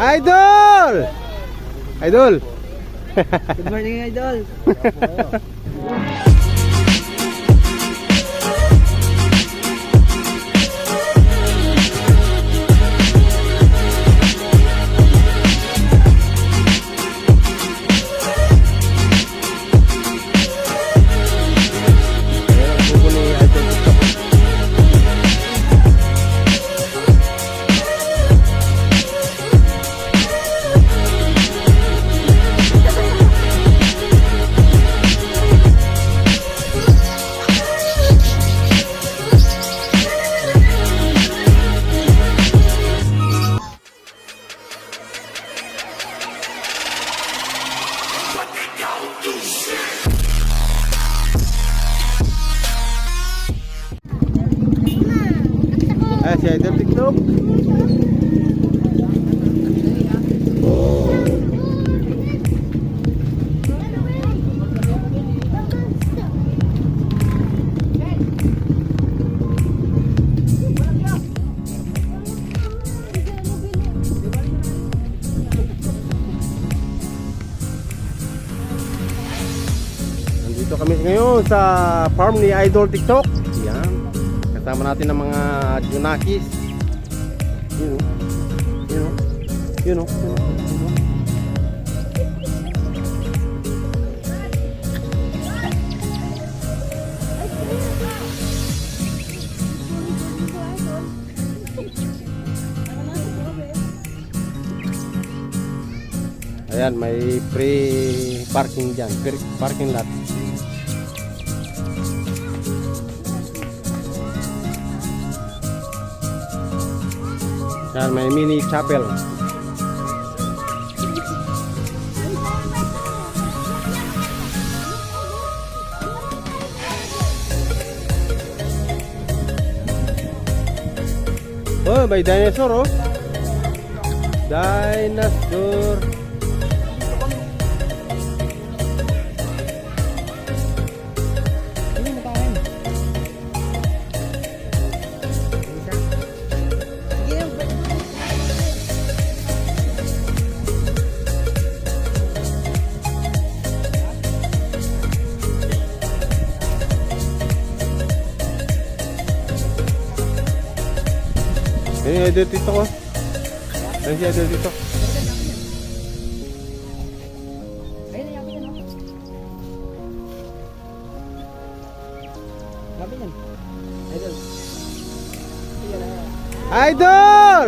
Idol! Idol! Good morning, Idol. Si Idol TikTok. Nandito kami ngayon sa farm ni Idol TikTok. Yan. Kasama natin ang mga junakis. Yun o. Yun o. Yun o. Ayan, may free parking dyan. Free parking lot. Yan, may mini chapel. Oh, may dinosaur oh. Dinosaur. Ini ada TikTok oh. Nanti ada TikTok. Idol!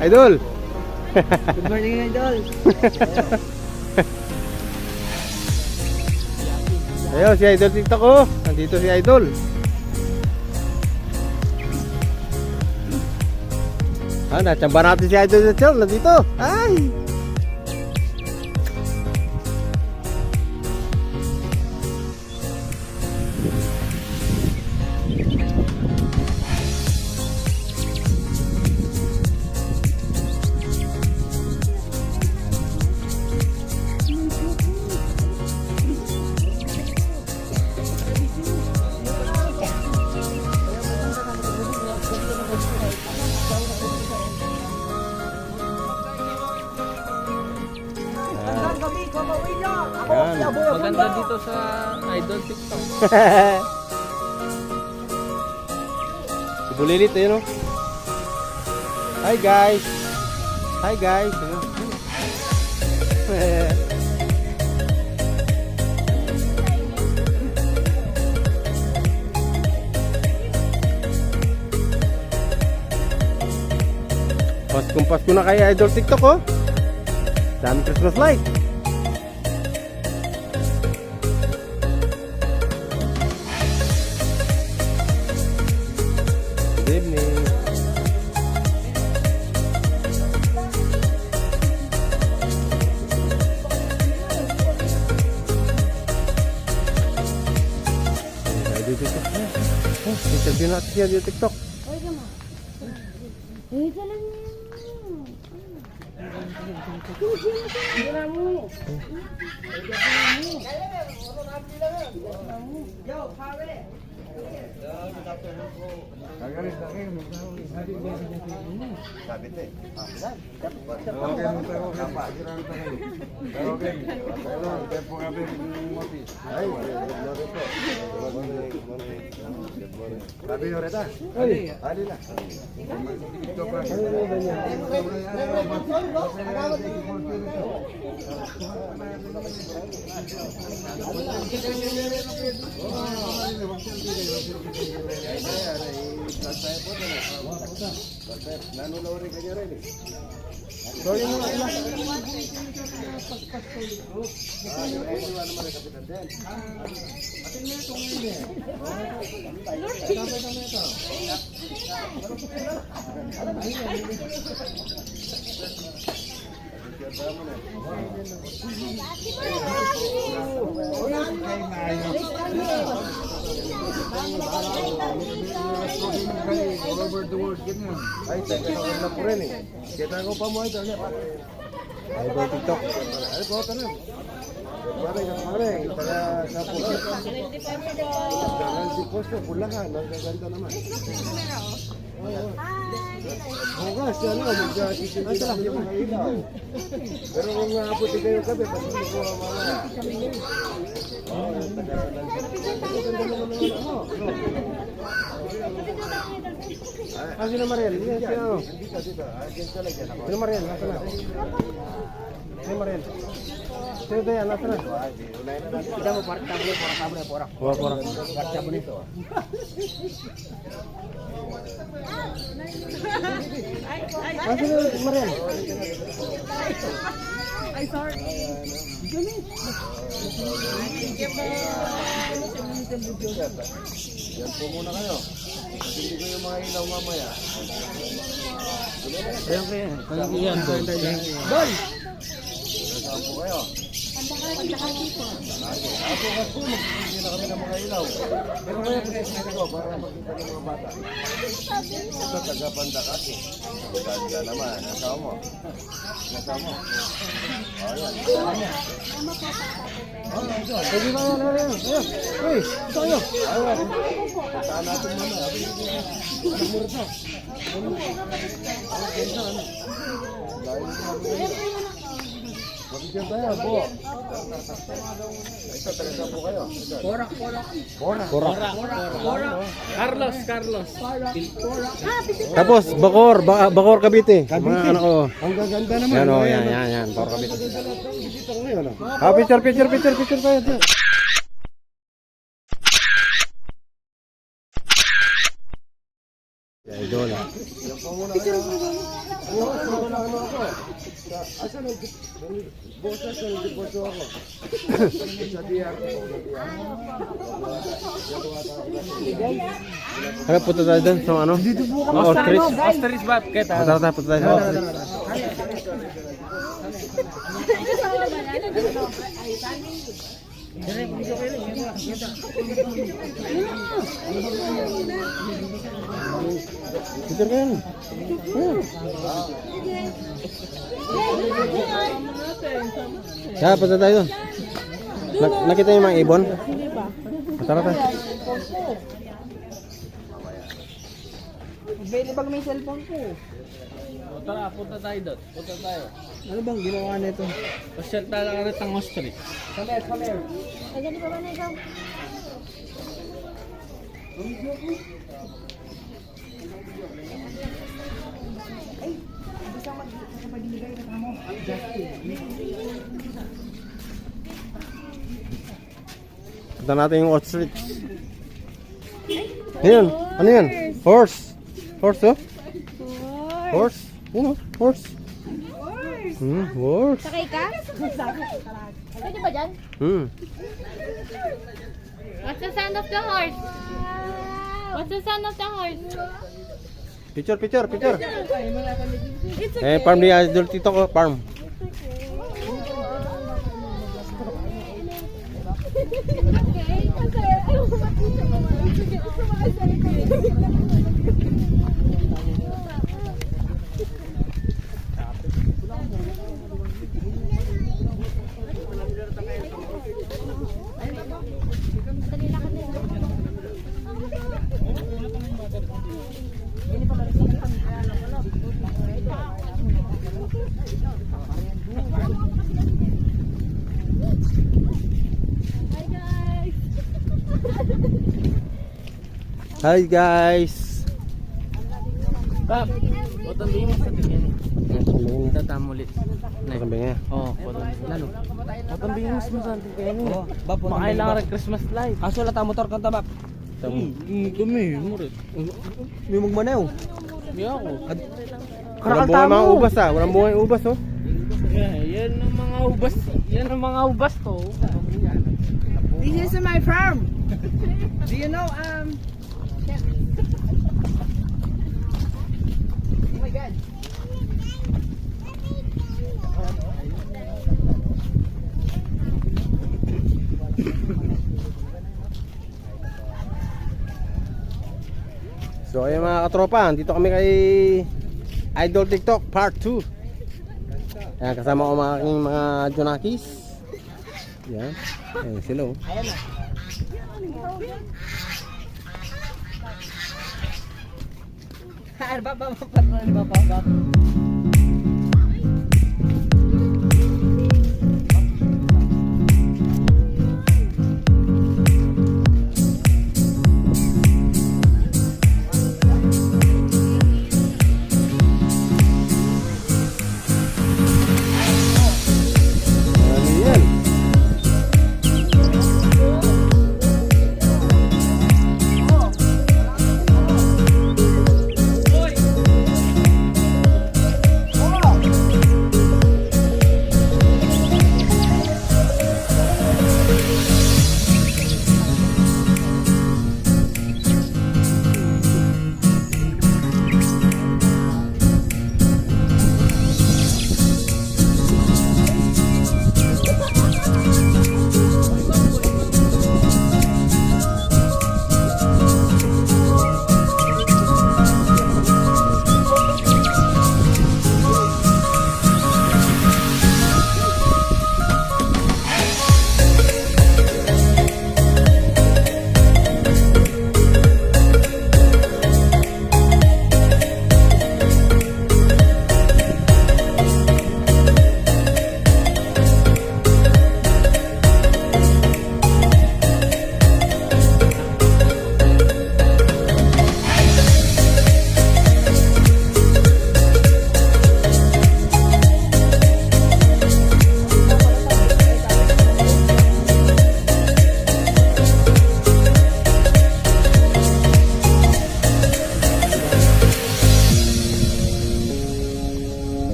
Idol! Good morning, Idol. Ayo si Idol TikTok oh. Nandito si Idol. Ah, nachamba natin si Idol TikTok nandito. Ay! Maganda dito sa Idol TikTok. Ibulilit yun oh. Hi guys. Hi guys. Paskong Pasko na kay Idol TikTok oh. Dami Christmas light. Good evening. Idol TikTok. Interview natin siya di TikTok. Sabit eh. Ay, taga na po rin eh. Kita ko pa mo ito. Idol TikTok. Ay, po, tanong. Pare, taga sa puso. Taga si Posto, Bulacan. Ang gaganda naman. Bukas, ano, magkakisindi lang yung mga ilaw. Pero kung naabuti kayo kape, pati hindi ko mamaya. Ah, sino Mariel? Sino? Dito. Akin sa lagyan ako. Sino Mariel? Nasaan na? Sino Mariel? Sino ba yan? Nasaan na? Kita mo para table. Pora. Para bonito. Ah, sino Mariel? Ay, sorry. Yan po muna kayo. Hindi ko yung mga ilaw mamaya. Ayan kayo. Yan, Saan po kayo? Bukas po, magbibigyan na kami ng mga ilaw. Pero kaya pagkakas ko para makita ng mga bata. Ito, taga-Pandakat eh. Ganda naman. Nasama mo? Ayan. Pwede ba yan? Ayan. Uy, ito kayo. Ayan. Puntaan natin muna. Anong mura sa? Mabigyan tayo po. Ito, talaga po kayo. Pora. Carlos. Tapos, Bacor Cavite. Mga anak ko. Ang gaganda naman. Yan o, yan. Bacor Cavite. Dito ko ngayon. Ah, picture tayo. Dyan. Idol. Yan po muna kayo. Wala ako. Asan ang boses ng deposyo ako? Sa DRT. Kaya punta tayo dun sa ano? Ostrich. Ostrich ba? Kita. Tara, punta tayo sa ostrich. Picture ka yan. Kaya punta tayo dun. Nakita niyo yung mga ibon? Tara tayo. Available may cellphone ko. Tara, punta tayo doon. Ano bang ginawa nito? Pasyal tayo lang rin ang ostrich. Come here. Ay, ganun pa ba na ikaw? Punta natin yung ostrich. Ayan, ano yan? Horse. Horse, oh? Horse. Yun, oh. Horse. Horse. Sakay ka? Pwede ba dyan? What's the sound of the horse? What's the sound of the horse? Picture. It's Eh, farm ni Idol Tito ko, farm. okay. Kasi, ayaw ko makita mo. Sige, sumakasal ko. Dali lakad nila. Hi guys. Bab, potong din mo sa tingin. Tatamulit. Kambing niya. Oh, potong lalo. Potong din mo sa tingin. Oh, bab, Makailangan rin Christmas light. Kaso wala tayong motor kanta, bab. Dumi, murid. May magmanaw. Hindi ako. Walang bunga mga ubas ah. Walang bunga yung ubas oh. Yan ang mga ubas. Yan ang mga ubas to. This is my farm. Do you know, Oh my God. So ayun mga katropa, dito kami kay Idol TikTok Part 2. Ayan, kasama ko mga aking mga Junakis. Yan. Ayan sila oh. Bab. Ano yan?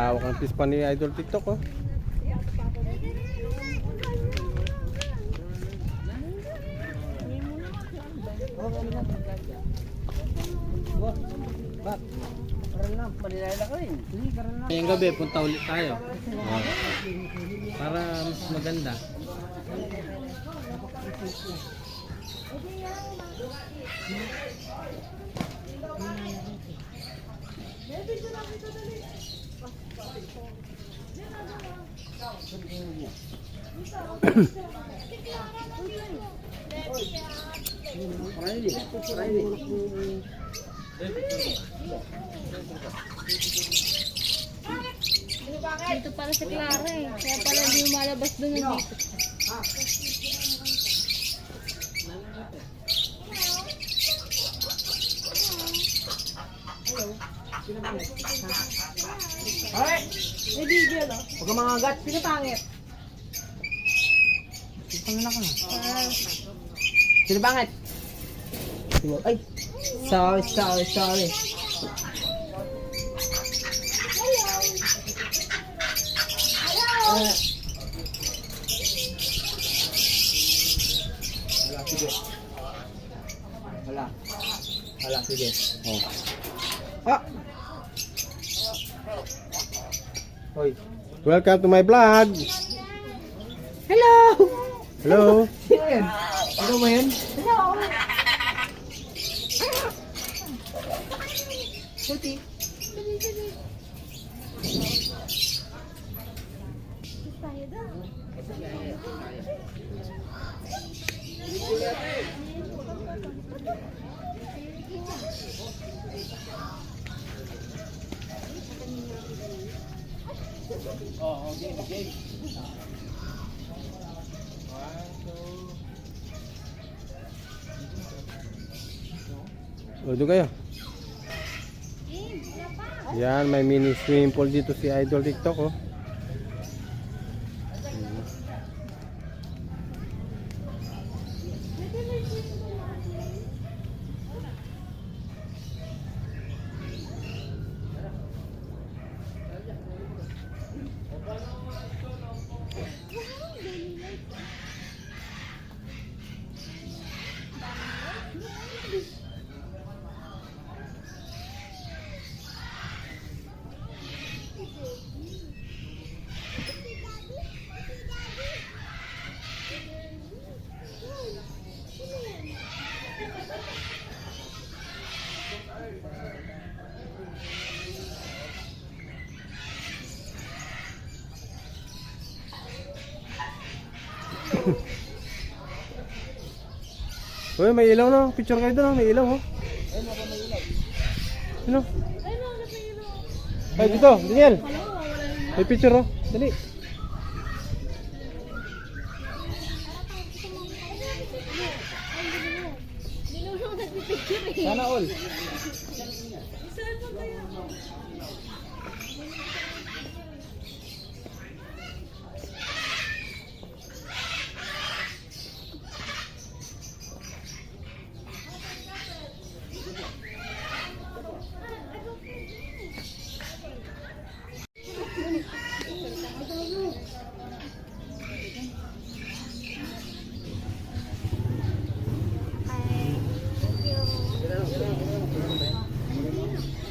Lawak ng pispa ni Idol TikTok oh. Ngayong gabi, punta ulit tayo. Para mas maganda. Dito para sa Clara eh. Kaya pala hindi lumalabas doon yung dito. Alright! May video, no? Huwag kang mga gat. Sino pangit? Sino pangit? Ay! Sorry. Hala, sige. Oh. Ah! Hoy. Welcome to my vlog. Hello! Hello. Sino yan? Ano mo yan? Hello! Puti. Tayo daw. O, doon kayo. Yan, may mini swimming pool dito si Idol TikTok oh. Uy, may ilaw na. Picture kayo doon. May ilaw, oh. Ano? Ay, dito. Daniel. May picture, oh. Dali. Sana all.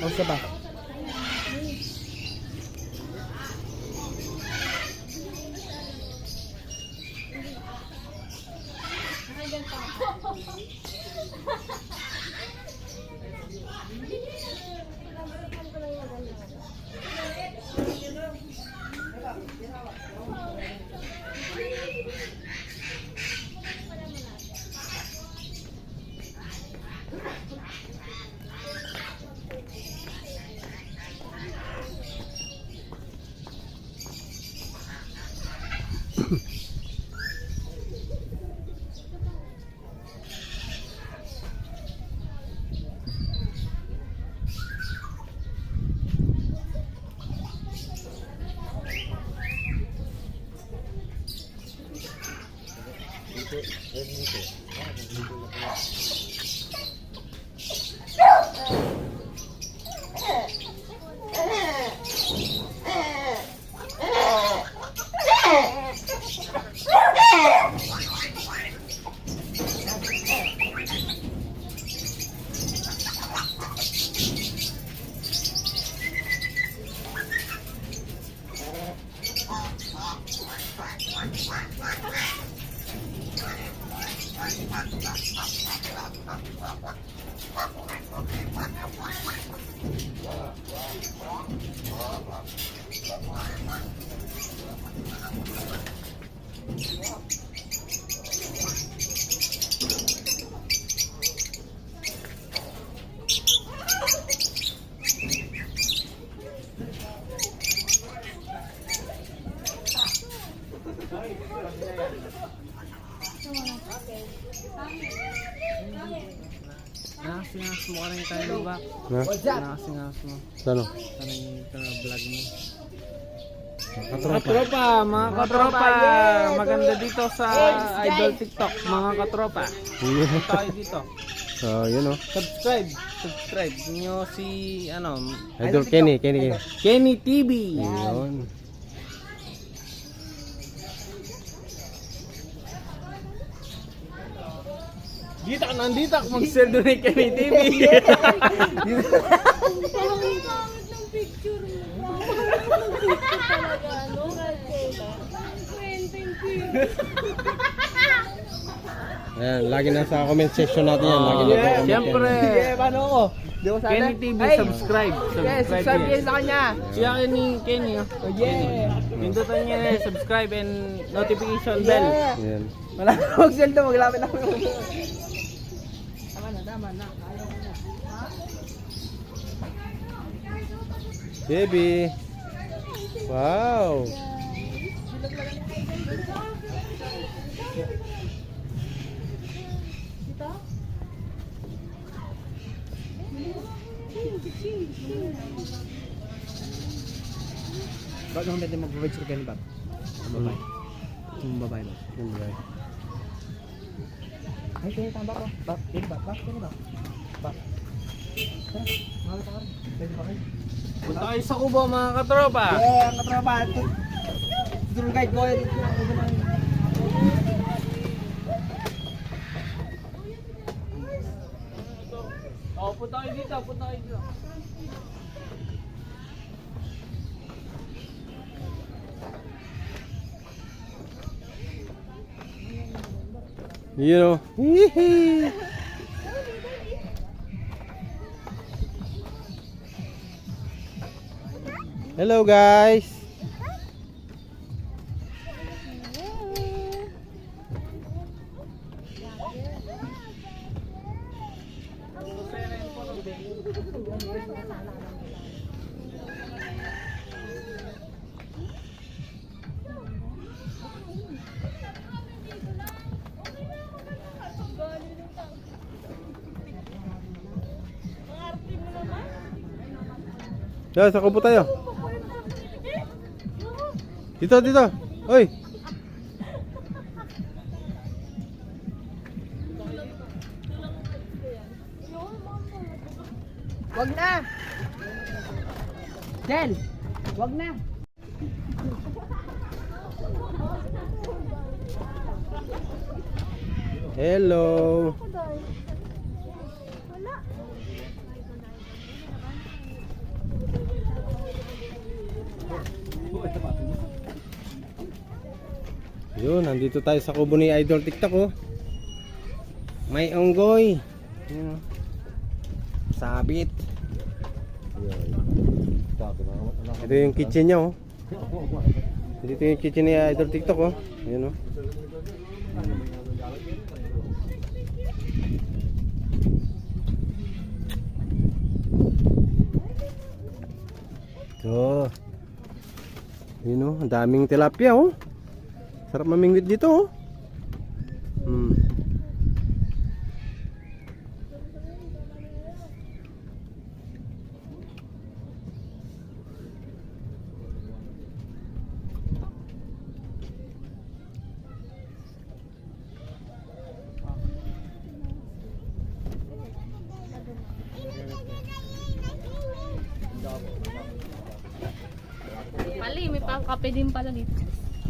Basta ba? Nakasingas mo ka rin tayo ba? Na? Nakasingas mo. Ano? Ito na vlog mo. Katropa. Katropa, mga katropa, maganda dito sa Idol TikTok, mga katropa. Punta kayo dito. So, yun o. Subscribe niyo si Idol Kenny. Kenny TV. Yun. Nandito ako mag-sell doon kay Kenny TV. Pangit ng picture mo. Picture talaga, ano? Thank you. Ayan, lagi na sa comment section natin yan. Lagi na comment Siyempre. Sige, paano ko? Di ko sana. Kenny TV, Ay, subscribe. yes, subscribe kayo sa kanya. Siya ni Kenny. Oh. Oh, yeah. Pindutan niya na subscribe and notification bell. Yeah. Yan. Wala na mag-sell to, maglapit ako. Tama na. Ayaw ko na. Baby. Wow. Ba't naman pwede mag-picture kayo ni Bob? Ang babae. Yung babae ba? Yan ba? Ay, kaya tama ko. Bob, kaya Bob. Bob, kaya Bob. Bob. Tara, mahal ka rin. Pwede ba kayo? Punta kayo sa Kubo, mga katropa. Yeah, ang katropa. Tour guide ko. Oh, punta kayo dito. You know. Hee-hee. Hello guys. Sa kubo tayo. Dito. Hoy. Wag na! Del! Wag na! Hello. Yun, nandito tayo sa kubo ni Idol TikTok oh. May unggoy. Yun, oh. Sabit. Ito yung kitchen niya oh. Dito yung kitchen ni Idol TikTok oh. Yun oh. Ito. Yun oh, ang daming tilapia oh. Sarap mamingwit dito oh. Pali, may pangkape din pala dito.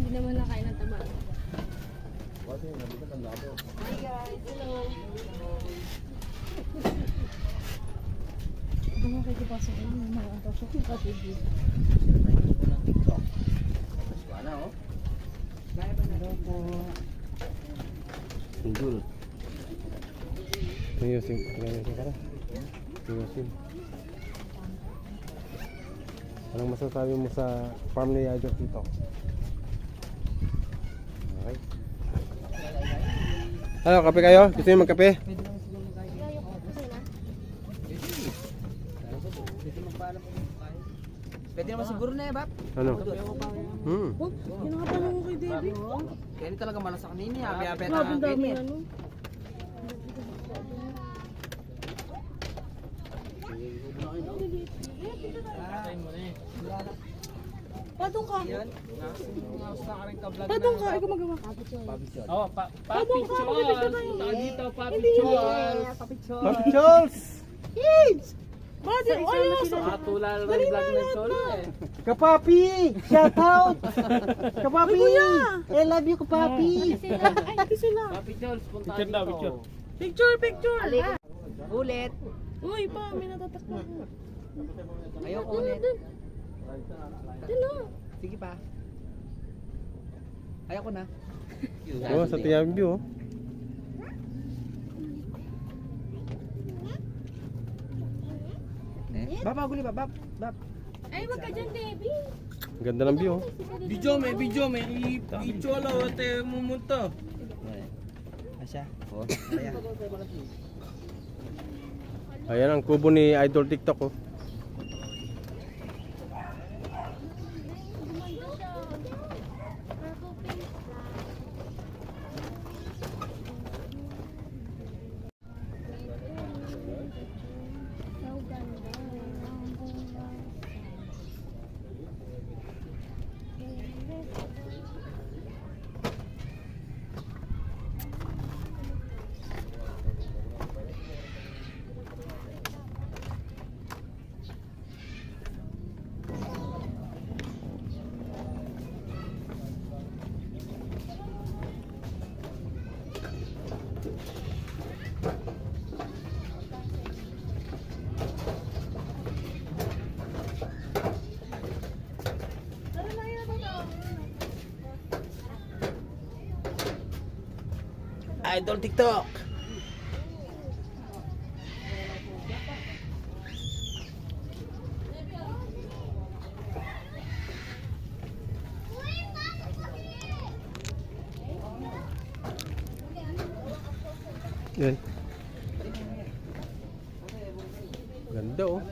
Hindi naman nakain ng taba. Hi guys, hello. Doon mo kayo pasok ko yung mga pasok yung kape dito. Sindul. Tingyosin ka na. Tingyosin. Anong masasabi mo sa farm ni Idol TikTok? Okay. Ano, kape kayo? Gusto niyo magkape? Pwede naman siguro na eh, Bap. Ano? Hmm. Kinakapalan mo kay David. Kaya hindi talaga malas sa kanina. Habi-habi Grabe ang dami ano. Patong ka. Patong ka. Ikaw magawa. Oh, Papi Chol. Punta dito, Papi Chol. Papi Charles! Bakit? Ayos. Matulal na yung vlog ng Chol eh. Kapapi! Shout out! Kapapi! Kuya. I love you, Kapapi! Ay, ito sila. Papi Chol, punta dito. Picture, picture. Ulit! Uy, pa, may natatakpan ko. Ayoko ulit. Dala. Sige pa. Ayoko na. Oh, sa Tiang View. Oh. Bap, maguli ba? Bap, Bap. Ay, wag ka dyan, David. Ang ganda ng view. Oh. Video, may i-cholo at mumunta. Asya? Oo. Kaya. Ayan ang kubo ni Idol TikTok. Oh. Idol TikTok. Yan. Ganda oh.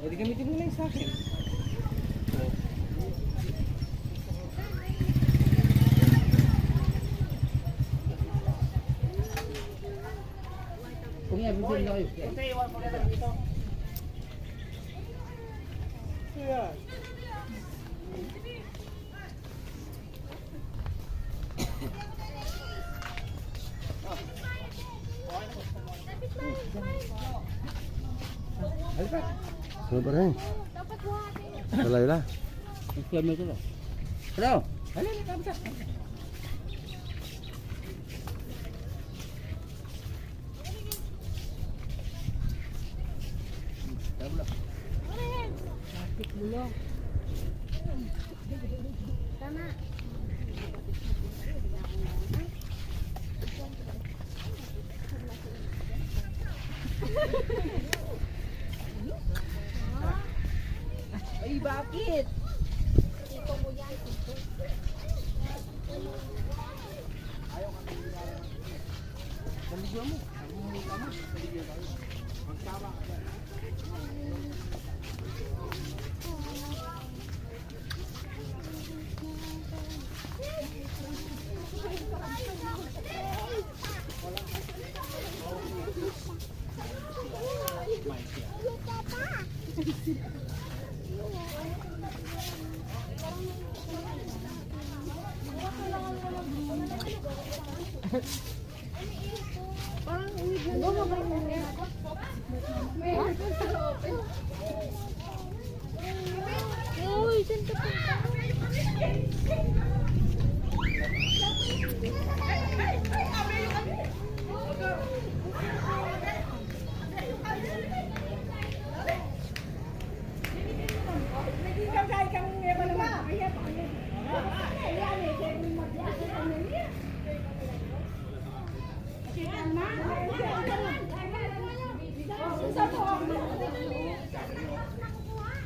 Pwede gamitin mo lang sa akin. Kung yan, bigyan na kayo. Ano ba rin? Dapat buhatin. Malayo la. Hello? Halin, kabisa. Tama. Ay, bakit? Ito mo yan. Baligyan mo. Parang uwi na Uy, saan ka punta?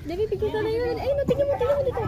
Debbie, pigil ka na yun. Ay, no, tingnan mo dito.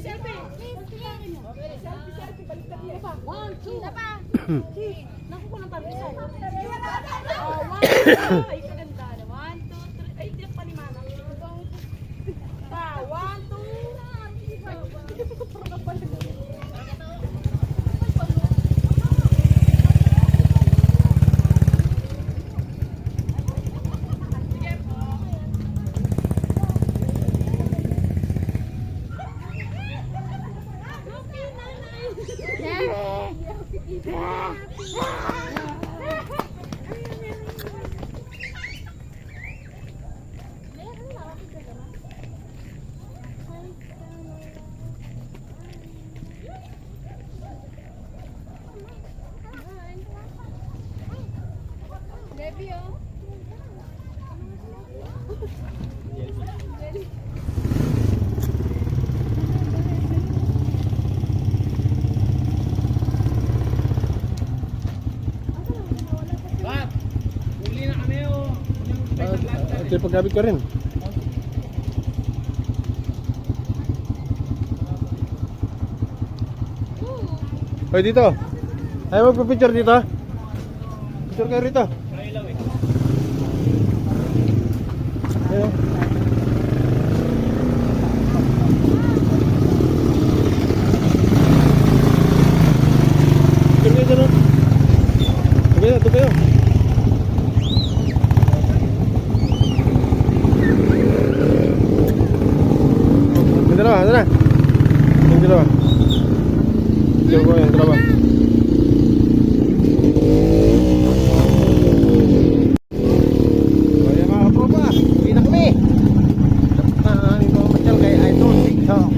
Selfie. One, two. Naku ko ng pabisa. One, two. Ay, kaganda. One, two, three. Ay, di pa ni Mama. One, two. Ito paggamit ko rin. Hoy dito. Ayaw magpa-picture dito. Picture kayo rito. Ayaw. Picture kayo dito. Okay, ito kayo. Yung dalawa, ito na. Yung dalawa. Picture ko yung dalawa. So yan mga katropa, uwi na kami. Ito masyal kay Idol TikTok.